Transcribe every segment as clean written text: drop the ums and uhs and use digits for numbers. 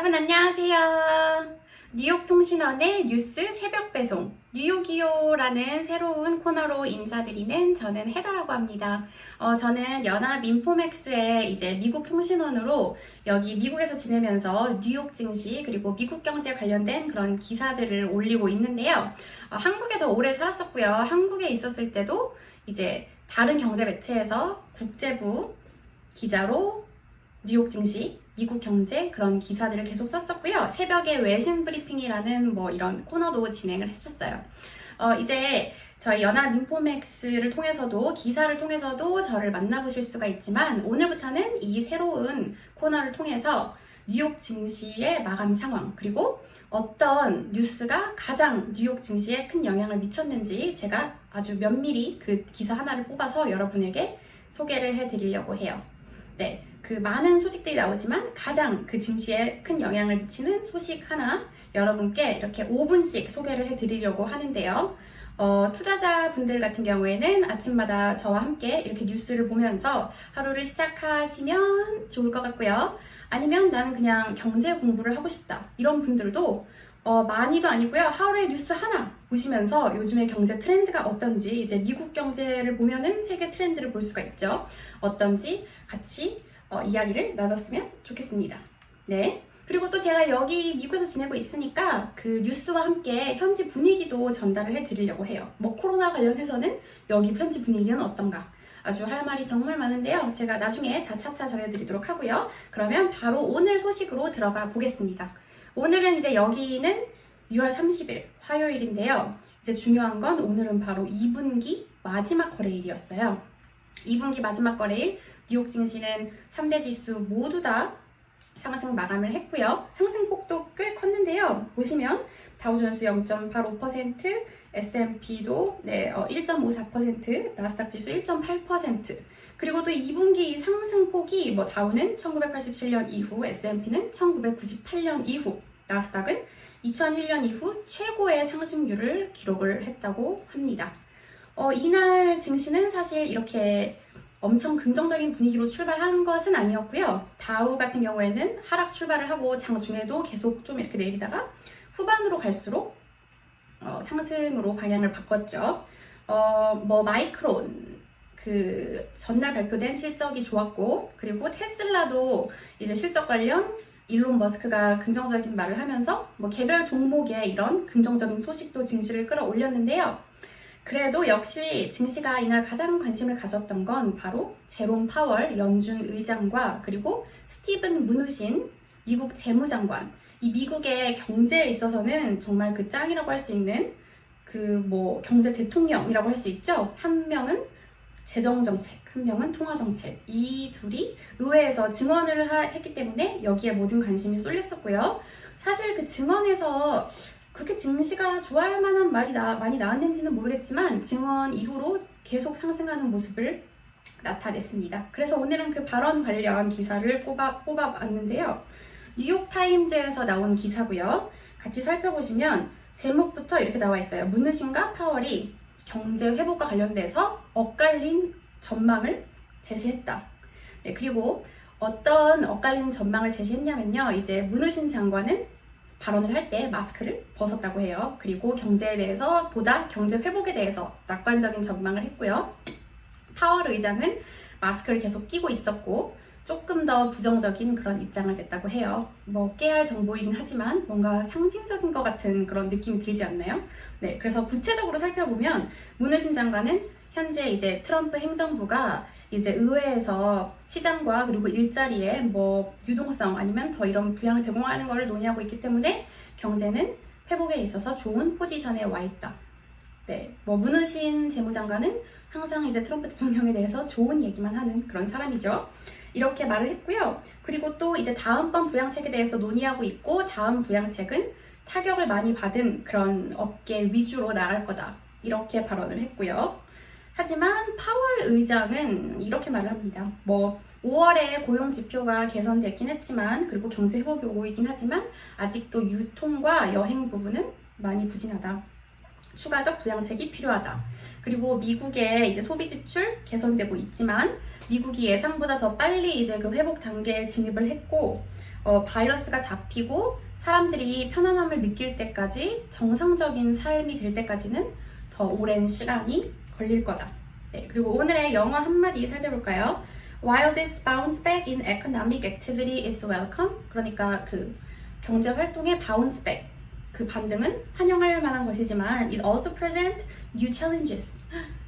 여러분 안녕하세요. 뉴욕 통신원의 뉴스 새벽 배송 뉴욕이요라는 새로운 코너로 인사드리는 저는 헤더라고 합니다. 저는 연합 인포맥스의 이제 미국 통신원으로 여기 미국에서 지내면서 뉴욕 증시 그리고 미국 경제 관련된 그런 기사들을 올리고 있는데요. 한국에 더 오래 살았었고요. 한국에 있었을 때도 이제 다른 경제 매체에서 국제부 기자로 뉴욕 증시, 미국 경제 그런 기사들을 계속 썼었고요. 새벽에 외신 브리핑이라는 뭐 이런 코너도 진행을 했었어요. 이제 저희 연합 인포맥스를 통해서도 기사를 통해서도 저를 만나보실 수가 있지만 오늘부터는 이 새로운 코너를 통해서 뉴욕 증시의 마감 상황 그리고 어떤 뉴스가 가장 뉴욕 증시에 큰 영향을 미쳤는지 제가 아주 면밀히 그 기사 하나를 뽑아서 여러분에게 소개를 해드리려고 해요. 네, 그 많은 소식들이 나오지만 가장 그 증시에 큰 영향을 미치는 소식 하나 여러분께 이렇게 5분씩 소개를 해드리려고 하는데요. 투자자분들 같은 경우에는 아침마다 저와 함께 이렇게 뉴스를 보면서 하루를 시작하시면 좋을 것 같고요. 아니면 나는 그냥 경제 공부를 하고 싶다. 이런 분들도 많이도 아니고요. 하루에 뉴스 하나 보시면서 요즘의 경제 트렌드가 어떤지 이제 미국 경제를 보면은 세계 트렌드를 볼 수가 있죠. 어떤지 같이 이야기를 나눴으면 좋겠습니다. 네. 그리고 또 제가 여기 미국에서 지내고 있으니까 그 뉴스와 함께 현지 분위기도 전달을 해드리려고 해요. 뭐 코로나 관련해서는 여기 현지 분위기는 어떤가? 아주 할 말이 정말 많은데요. 제가 나중에 다 차차 전해드리도록 하고요. 그러면 바로 오늘 소식으로 들어가 보겠습니다. 오늘은 이제 여기는 6월 30일 화요일인데요. 이제 중요한 건 오늘은 바로 2분기 마지막 거래일이었어요. 2분기 마지막 거래일 뉴욕 증시는 3대 지수 모두 다 상승 마감을 했고요. 상승폭도 꽤 컸는데요. 보시면 다우존스 0.85%, S&P도 1.54%, 나스닥 지수 1.8%. 그리고 또 2분기 상승폭이 뭐 다우는 1987년 이후, S&P는 1998년 이후, 나스닥은 2001년 이후 최고의 상승률을 기록을 했다고 합니다. 이날 증시는 사실 이렇게 엄청 긍정적인 분위기로 출발한 것은 아니었고요. 다우 같은 경우에는 하락 출발을 하고 장중에도 계속 좀 이렇게 내리다가 후반으로 갈수록 상승으로 방향을 바꿨죠. 뭐 마이크론 그 전날 발표된 실적이 좋았고 그리고 테슬라도 이제 실적 관련 일론 머스크가 긍정적인 말을 하면서 뭐 개별 종목에 이런 긍정적인 소식도 증시를 끌어올렸는데요. 그래도 역시 증시가 이날 가장 관심을 가졌던 건 바로 제롬 파월 연준 의장과 그리고 스티븐 무누신 미국 재무장관. 이 미국의 경제에 있어서는 정말 그 짱이라고 할 수 있는 그 뭐 경제 대통령이라고 할 수 있죠. 한 명은 재정정책, 한 명은 통화정책. 이 둘이 의회에서 증언을 했기 때문에 여기에 모든 관심이 쏠렸었고요. 사실 그 증언에서 그렇게 증시가 좋아할 만한 말이 많이 나왔는지는 모르겠지만 증언 이후로 계속 상승하는 모습을 나타냈습니다. 그래서 오늘은 그 발언 관련 기사를 뽑아봤는데요. 뉴욕타임즈에서 나온 기사고요. 같이 살펴보시면 제목부터 이렇게 나와 있어요. 무누신과 파월이 경제 회복과 관련돼서 엇갈린 전망을 제시했다. 네, 그리고 어떤 엇갈린 전망을 제시했냐면요. 이제 무누신 장관은 발언을 할 때 마스크를 벗었다고 해요. 그리고 경제에 대해서 보다 경제 회복에 대해서 낙관적인 전망을 했고요. 파월 의장은 마스크를 계속 끼고 있었고 조금 더 부정적인 그런 입장을 냈다고 해요. 뭐 깨알 정보이긴 하지만 뭔가 상징적인 것 같은 그런 느낌이 들지 않나요? 네, 그래서 구체적으로 살펴보면 무누신 장관은 현재 이제 트럼프 행정부가 이제 의회에서 시장과 그리고 일자리에 뭐 유동성 아니면 더 이런 부양을 제공하는 것을 논의하고 있기 때문에 경제는 회복에 있어서 좋은 포지션에 와 있다. 네, 뭐 무누신 재무장관은 항상 이제 트럼프 대통령에 대해서 좋은 얘기만 하는 그런 사람이죠. 이렇게 말을 했고요. 그리고 또 이제 다음번 부양책에 대해서 논의하고 있고 다음 부양책은 타격을 많이 받은 그런 업계 위주로 나갈 거다. 이렇게 발언을 했고요. 하지만 파월 의장은 이렇게 말을 합니다. 뭐 5월에 고용 지표가 개선됐긴 했지만 그리고 경제 회복이 오고 있긴 하지만 아직도 유통과 여행 부분은 많이 부진하다. 추가적 부양책이 필요하다. 그리고 미국의 이제 소비 지출 개선되고 있지만 미국이 예상보다 더 빨리 이제 그 회복 단계에 진입을 했고 바이러스가 잡히고 사람들이 편안함을 느낄 때까지 정상적인 삶이 될 때까지는 더 오랜 시간이 걸릴 거다. 네, 그리고 오늘의 영어 한마디 살펴볼까요? While this bounce back in economic activity is welcome, 그러니까 그 경제 활동의 bounce back, 그 반등은 환영할 만한 것이지만 it also presents new challenges,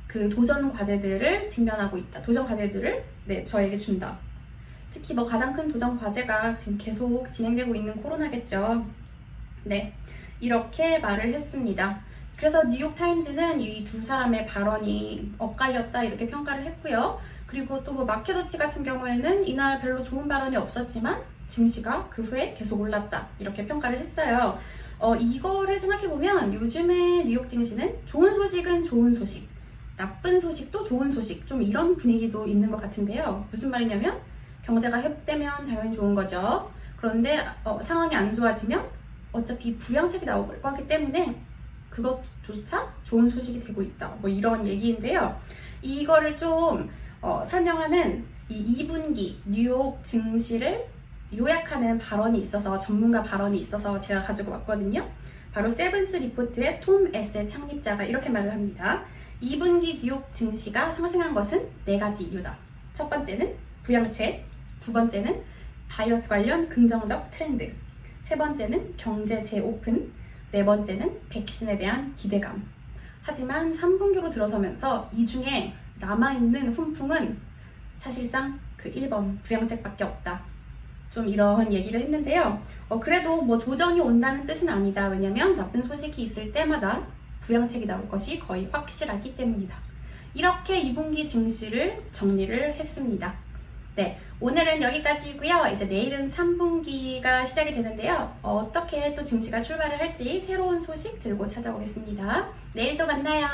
그 도전 과제들을 직면하고 있다. 도전 과제들을 저에게 준다. 특히 뭐 가장 큰 도전 과제가 지금 계속 진행되고 있는 코로나겠죠. 네, 이렇게 말을 했습니다. 그래서 뉴욕타임즈는 이 두 사람의 발언이 엇갈렸다 이렇게 평가를 했고요. 그리고 또 뭐 마켓워치 같은 경우에는 이날 별로 좋은 발언이 없었지만 증시가 그 후에 계속 올랐다 이렇게 평가를 했어요. 이거를 생각해보면 요즘에 뉴욕 증시는 좋은 소식은 좋은 소식, 나쁜 소식도 좋은 소식, 좀 이런 분위기도 있는 것 같은데요. 무슨 말이냐면 경제가 회복되면 당연히 좋은 거죠. 그런데 상황이 안 좋아지면 어차피 부양책이 나올 거기 때문에 그것조차 좋은 소식이 되고 있다. 뭐 이런 얘기인데요. 이거를 좀 설명하는 이 2분기 뉴욕 증시를 요약하는 발언이 있어서, 전문가 발언이 있어서 제가 가지고 왔거든요. 바로 세븐스 리포트의 톰 에셋 창립자가 이렇게 말을 합니다. 2분기 뉴욕 증시가 상승한 것은 4가지 이유다. 첫 번째는 부양책, 두 번째는 바이러스 관련 긍정적 트렌드, 세 번째는 경제 재오픈, 네 번째는 백신에 대한 기대감. 하지만 3분기로 들어서면서 이 중에 남아있는 훈풍은 사실상 그 1번 부양책밖에 없다. 좀 이런 얘기를 했는데요. 그래도 뭐 조정이 온다는 뜻은 아니다. 왜냐면 나쁜 소식이 있을 때마다 부양책이 나올 것이 거의 확실하기 때문이다. 이렇게 2분기 증시를 정리를 했습니다. 네, 오늘은 여기까지고요. 이제 내일은 3분기가 시작이 되는데요. 어떻게 또 증시가 출발을 할지 새로운 소식 들고 찾아오겠습니다. 내일 또 만나요.